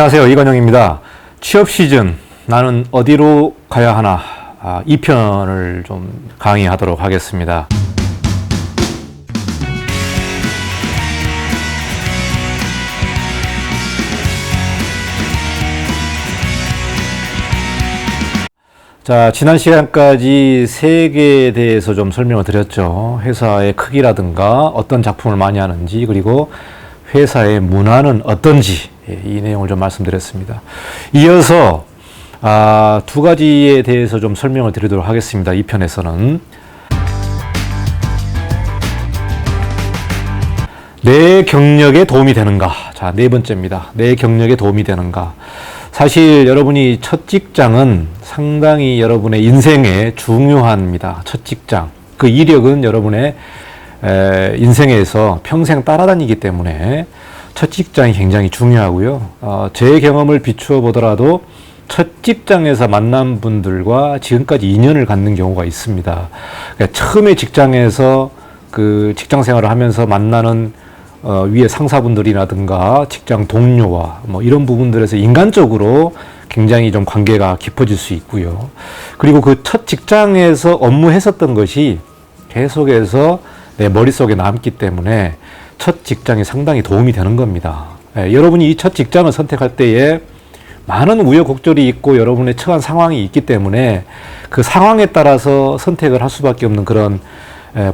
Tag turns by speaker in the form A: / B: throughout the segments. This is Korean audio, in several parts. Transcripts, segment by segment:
A: 안녕하세요, 이건영입니다. 취업 시즌 나는 어디로 가야 하나 2편을 좀 강의하도록 하겠습니다. 자, 지난 시간까지 세계에 대해서 좀 설명을 드렸죠. 회사의 크기라든가 어떤 작품을 많이 하는지, 그리고 회사의 문화는 어떤지, 이 내용을 좀 말씀드렸습니다. 이어서 두 가지에 대해서 좀 설명을 드리도록 하겠습니다. 이 편에서는 내 경력에 도움이 되는가. 자, 네 번째입니다. 내 경력에 도움이 되는가. 사실 여러분이 첫 직장은 상당히 여러분의 인생에 중요합니다. 첫 직장. 그 이력은 여러분의 인생에서 평생 따라다니기 때문에 첫 직장이 굉장히 중요하고요. 제 경험을 비추어 보더라도 첫 직장에서 만난 분들과 지금까지 인연을 갖는 경우가 있습니다. 그러니까 처음에 직장에서 그 직장 생활을 하면서 만나는 위에 상사분들이라든가 직장 동료와 뭐 이런 부분들에서 인간적으로 굉장히 좀 관계가 깊어질 수 있고요. 그리고 그 첫 직장에서 업무했었던 것이 계속해서 내 머릿속에 남기 때문에 첫 직장이 상당히 도움이 되는 겁니다. 여러분이 이 첫 직장을 선택할 때에 많은 우여곡절이 있고 여러분의 처한 상황이 있기 때문에 그 상황에 따라서 선택을 할 수밖에 없는 그런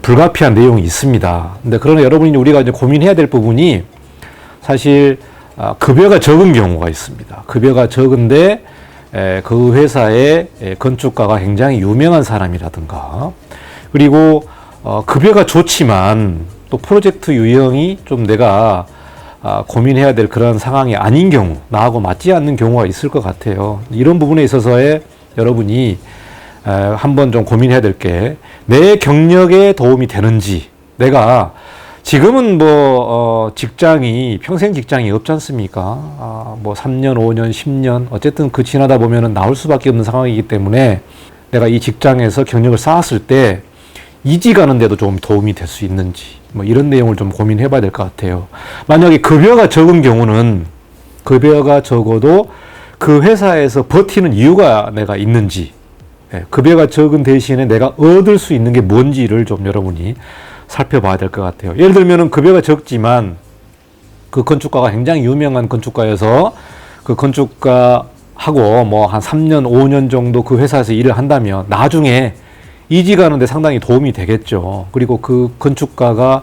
A: 불가피한 내용이 있습니다. 근데 그러나 여러분이 우리가 이제 고민해야 될 부분이 사실 급여가 적은 경우가 있습니다. 급여가 적은데 그 회사의 건축가가 굉장히 유명한 사람이라든가, 그리고 급여가 좋지만 또 프로젝트 유형이 좀 내가 고민해야 될 그런 상황이 아닌 경우, 나하고 맞지 않는 경우가 있을 것 같아요. 이런 부분에 있어서의 여러분이 한번 좀 고민해야 될 게, 내 경력에 도움이 되는지. 내가 지금은 직장이 평생 직장이 없지 않습니까? 3년, 5년, 10년 어쨌든 그 지나다 보면은 나올 수밖에 없는 상황이기 때문에 내가 이 직장에서 경력을 쌓았을 때 이직 가는데도 좀 도움이 될 수 있는지, 이런 내용을 좀 고민해 봐야 될 것 같아요. 만약에 급여가 적은 경우는 급여가 적어도 그 회사에서 버티는 이유가 내가 있는지, 급여가 적은 대신에 내가 얻을 수 있는 게 뭔지를 좀 여러분이 살펴봐야 될 것 같아요. 예를 들면은 급여가 적지만 그 건축가가 굉장히 유명한 건축가여서 그 건축가하고 한 3년, 5년 정도 그 회사에서 일을 한다면 나중에 이직하는데 상당히 도움이 되겠죠. 그리고 그 건축가가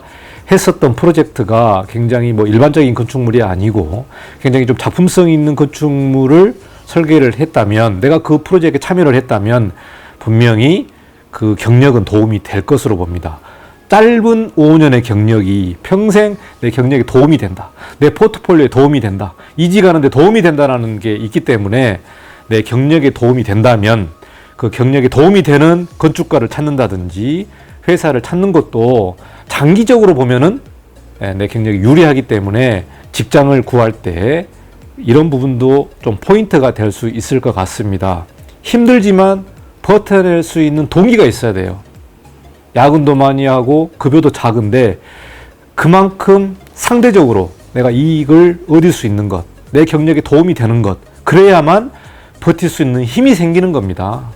A: 했었던 프로젝트가 굉장히 일반적인 건축물이 아니고 굉장히 좀 작품성 있는 건축물을 설계를 했다면, 내가 그 프로젝트에 참여를 했다면 분명히 그 경력은 도움이 될 것으로 봅니다. 짧은 5년의 경력이 평생 내 경력에 도움이 된다. 내 포트폴리오에 도움이 된다. 이직하는데 도움이 된다는 게 있기 때문에 내 경력에 도움이 된다면 그 경력에 도움이 되는 건축가를 찾는다든지 회사를 찾는 것도 장기적으로 보면은 내 경력이 유리하기 때문에 직장을 구할 때 이런 부분도 좀 포인트가 될 수 있을 것 같습니다. 힘들지만 버텨낼 수 있는 동기가 있어야 돼요. 야근도 많이 하고 급여도 작은데 그만큼 상대적으로 내가 이익을 얻을 수 있는 것, 내 경력에 도움이 되는 것, 그래야만 버틸 수 있는 힘이 생기는 겁니다.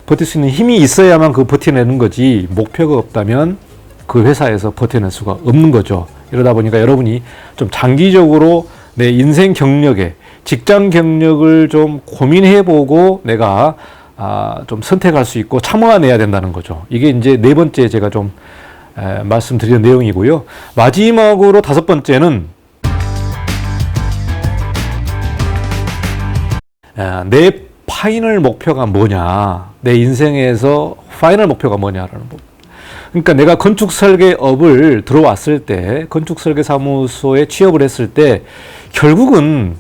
A: 버틸 수 있는 힘이 있어야만 그 버텨내는 거지, 목표가 없다면 그 회사에서 버텨낼 수가 없는 거죠. 이러다 보니까 여러분이 좀 장기적으로 내 인생 경력에, 직장 경력을 좀 고민해보고 내가 좀 선택할 수 있고 참아내야 된다는 거죠. 이게 이제 네 번째 제가 좀 말씀드리는 내용이고요. 마지막으로 다섯 번째는 내 파이널 목표가 뭐냐, 내 인생에서 파이널 목표가 뭐냐라는 부분. 그러니까 내가 건축 설계업을 들어왔을 때, 건축 설계 사무소에 취업을 했을 때 결국은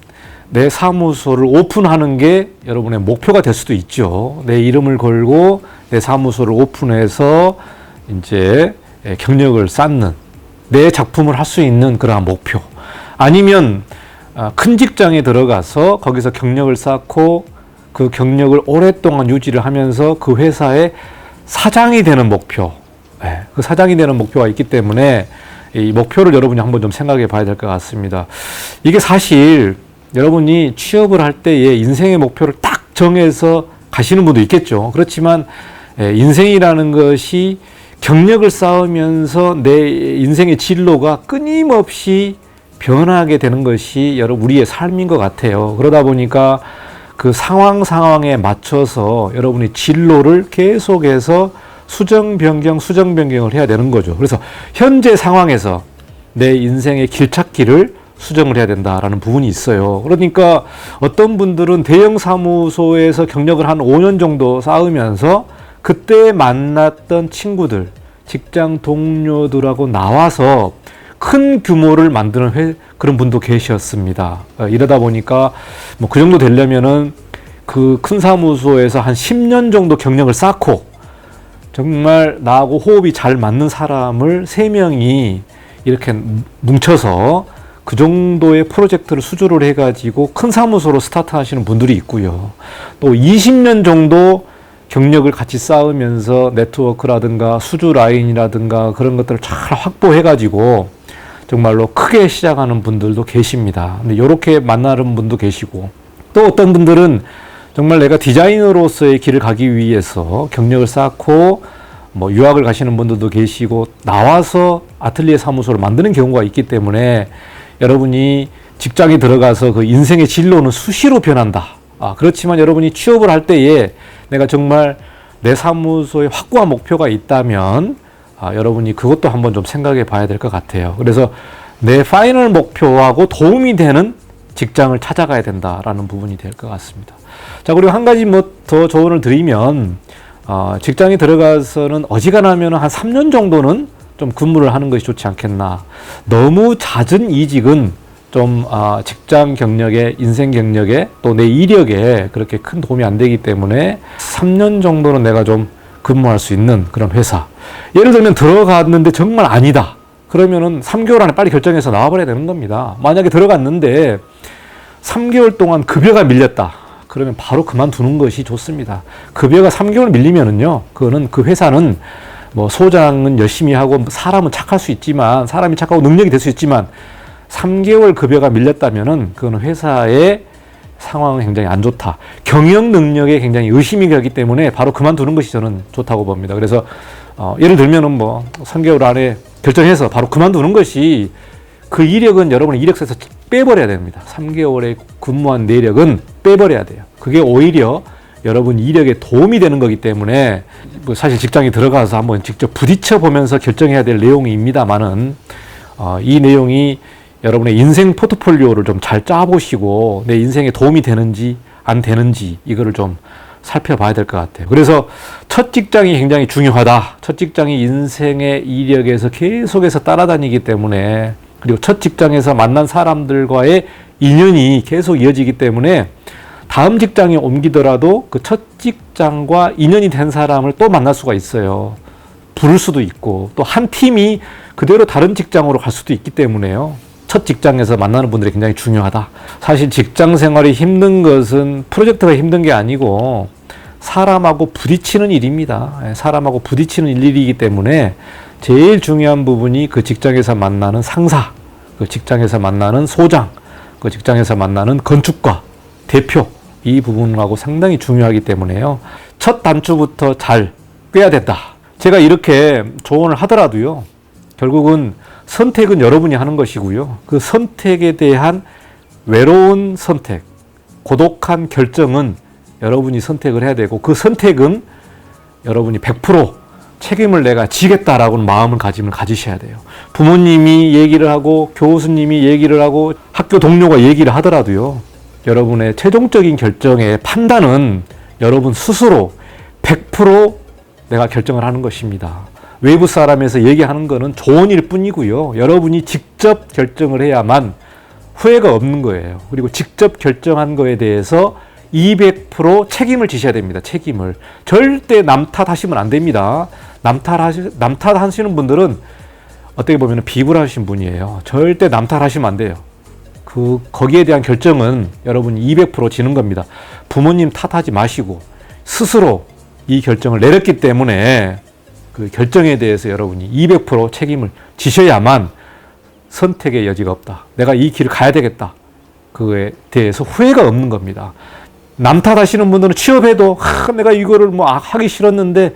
A: 내 사무소를 오픈하는 게 여러분의 목표가 될 수도 있죠. 내 이름을 걸고 내 사무소를 오픈해서 이제 경력을 쌓는, 내 작품을 할 수 있는 그러한 목표. 아니면 큰 직장에 들어가서 거기서 경력을 쌓고 그 경력을 오랫동안 유지를 하면서 그 회사의 사장이 되는 목표. 그 사장이 되는 목표가 있기 때문에 이 목표를 여러분이 한번 좀 생각해 봐야 될 것 같습니다. 이게 사실 여러분이 취업을 할 때의 인생의 목표를 딱 정해서 가시는 분도 있겠죠. 그렇지만 인생이라는 것이 경력을 쌓으면서 내 인생의 진로가 끊임없이 변하게 되는 것이 우리의 삶인 것 같아요. 그러다 보니까 그 상황에 맞춰서 여러분이 진로를 계속해서 수정 변경을 해야 되는 거죠. 그래서 현재 상황에서 내 인생의 길찾기를 수정을 해야 된다라는 부분이 있어요. 그러니까 어떤 분들은 대형 사무소에서 경력을 한 5년 정도 쌓으면서 그때 만났던 친구들, 직장 동료들하고 나와서 큰 규모를 만드는 그런 분도 계셨습니다. 이러다 보니까 뭐 그 정도 되려면은 그 큰 사무소에서 한 10년 정도 경력을 쌓고 정말 나하고 호흡이 잘 맞는 사람을 3명이 이렇게 뭉쳐서 그 정도의 프로젝트를 수주를 해가지고 큰 사무소로 스타트 하시는 분들이 있고요. 또 20년 정도 경력을 같이 쌓으면서 네트워크라든가 수주 라인이라든가 그런 것들을 잘 확보해가지고 정말로 크게 시작하는 분들도 계십니다. 근데 이렇게 만나는 분도 계시고, 또 어떤 분들은 정말 내가 디자이너로서의 길을 가기 위해서 경력을 쌓고 뭐 유학을 가시는 분들도 계시고 나와서 아틀리에 사무소를 만드는 경우가 있기 때문에 여러분이 직장에 들어가서 그 인생의 진로는 수시로 변한다. 그렇지만 여러분이 취업을 할 때에 내가 정말 내 사무소에 확고한 목표가 있다면 여러분이 그것도 한번 좀 생각해 봐야 될 것 같아요. 그래서 내 파이널 목표하고 도움이 되는 직장을 찾아가야 된다라는 부분이 될 것 같습니다. 자, 그리고 한 가지 뭐 더 조언을 드리면, 직장에 들어가서는 어지간하면 한 3년 정도는 좀 근무를 하는 것이 좋지 않겠나. 너무 잦은 이직은 좀 직장 경력에, 인생 경력에, 또 내 이력에 그렇게 큰 도움이 안 되기 때문에 3년 정도는 내가 좀 근무할 수 있는 그런 회사. 예를 들면 들어갔는데 정말 아니다. 그러면은 3개월 안에 빨리 결정해서 나와버려야 되는 겁니다. 만약에 들어갔는데 3개월 동안 급여가 밀렸다. 그러면 바로 그만두는 것이 좋습니다. 급여가 3개월 밀리면은요, 그거는 그 회사는 뭐 소장은 열심히 하고 사람은 착할 수 있지만, 사람이 착하고 능력이 될 수 있지만 3개월 급여가 밀렸다면은 그거는 회사의 상황은 굉장히 안 좋다. 경영 능력에 굉장히 의심이 가기 때문에 바로 그만두는 것이 저는 좋다고 봅니다. 그래서 예를 들면은 뭐 3개월 안에 결정해서 바로 그만두는 것이, 그 이력은 여러분의 이력서에서 빼버려야 됩니다. 3개월에 근무한 내력은 빼버려야 돼요. 그게 오히려 여러분 이력에 도움이 되는 거기 때문에, 뭐 사실 직장에 들어가서 한번 직접 부딪혀 보면서 결정해야 될 내용입니다만은, 이 내용이 여러분의 인생 포트폴리오를 좀 잘 짜보시고 내 인생에 도움이 되는지 안 되는지 이거를 좀 살펴봐야 될 것 같아요. 그래서 첫 직장이 굉장히 중요하다. 첫 직장이 인생의 이력에서 계속해서 따라다니기 때문에, 그리고 첫 직장에서 만난 사람들과의 인연이 계속 이어지기 때문에 다음 직장에 옮기더라도 그 첫 직장과 인연이 된 사람을 또 만날 수가 있어요. 부를 수도 있고, 또 한 팀이 그대로 다른 직장으로 갈 수도 있기 때문에요. 첫 직장에서 만나는 분들이 굉장히 중요하다. 사실 직장 생활이 힘든 것은 프로젝트가 힘든 게 아니고 사람하고 부딪히는 일입니다. 사람하고 부딪히는 일이기 때문에 제일 중요한 부분이 그 직장에서 만나는 상사, 그 직장에서 만나는 소장, 그 직장에서 만나는 건축가, 대표, 이 부분하고 상당히 중요하기 때문에요. 첫 단추부터 잘 꿰야 된다. 제가 이렇게 조언을 하더라도요, 결국은 선택은 여러분이 하는 것이고요. 그 선택에 대한 외로운 선택, 고독한 결정은 여러분이 선택을 해야 되고, 그 선택은 여러분이 100% 책임을 내가 지겠다라고는 마음을 가지셔야 돼요. 부모님이 얘기를 하고 교수님이 얘기를 하고 학교 동료가 얘기를 하더라도요, 여러분의 최종적인 결정의 판단은 여러분 스스로 100% 내가 결정을 하는 것입니다. 외부 사람에서 얘기하는 거는 조언일 뿐이고요. 여러분이 직접 결정을 해야만 후회가 없는 거예요. 그리고 직접 결정한 거에 대해서 200% 책임을 지셔야 됩니다. 책임을. 절대 남 탓하시면 안 됩니다. 남 탓하시는 분들은 어떻게 보면 비굴하신 분이에요. 절대 남 탓하시면 안 돼요. 거기에 대한 결정은 여러분이 200% 지는 겁니다. 부모님 탓하지 마시고 스스로 이 결정을 내렸기 때문에 그 결정에 대해서 여러분이 200% 책임을 지셔야만 선택의 여지가 없다. 내가 이 길을 가야 되겠다. 그에 대해서 후회가 없는 겁니다. 남 탓하시는 분들은 취업해도 내가 이거를 뭐 하기 싫었는데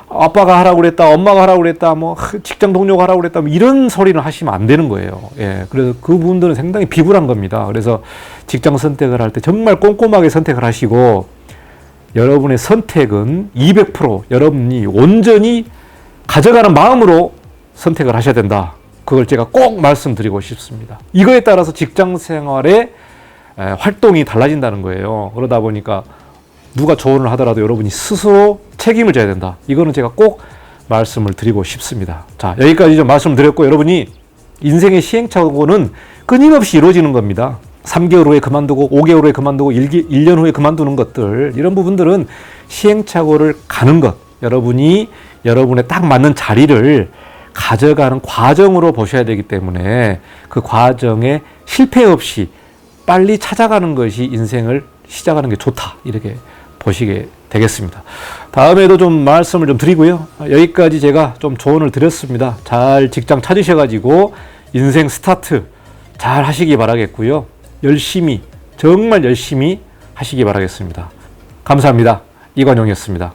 A: 아빠가 하라고 그랬다, 엄마가 하라고 그랬다, 뭐 직장 동료가 하라고 그랬다, 뭐 이런 소리는 하시면 안 되는 거예요. 예, 그래서 그분들은 상당히 비굴한 겁니다. 그래서 직장 선택을 할 때 정말 꼼꼼하게 선택을 하시고 여러분의 선택은 200% 여러분이 온전히 가져가는 마음으로 선택을 하셔야 된다. 그걸 제가 꼭 말씀드리고 싶습니다. 이거에 따라서 직장 생활의 활동이 달라진다는 거예요. 그러다 보니까 누가 조언을 하더라도 여러분이 스스로 책임을 져야 된다. 이거는 제가 꼭 말씀을 드리고 싶습니다. 자, 여기까지 좀 말씀드렸고 여러분이 인생의 시행착오는 끊임없이 이루어지는 겁니다. 3개월 후에 그만두고 5개월 후에 그만두고 1년 후에 그만두는 것들, 이런 부분들은 시행착오를 가는 것, 여러분이 여러분의 딱 맞는 자리를 가져가는 과정으로 보셔야 되기 때문에 그 과정에 실패 없이 빨리 찾아가는 것이 인생을 시작하는 게 좋다, 이렇게 보시게 되겠습니다. 다음에도 좀 말씀을 좀 드리고요. 여기까지 제가 좀 조언을 드렸습니다. 잘 직장 찾으셔가지고 인생 스타트 잘 하시기 바라겠고요. 열심히, 정말 열심히 하시기 바라겠습니다. 감사합니다. 이관용이었습니다.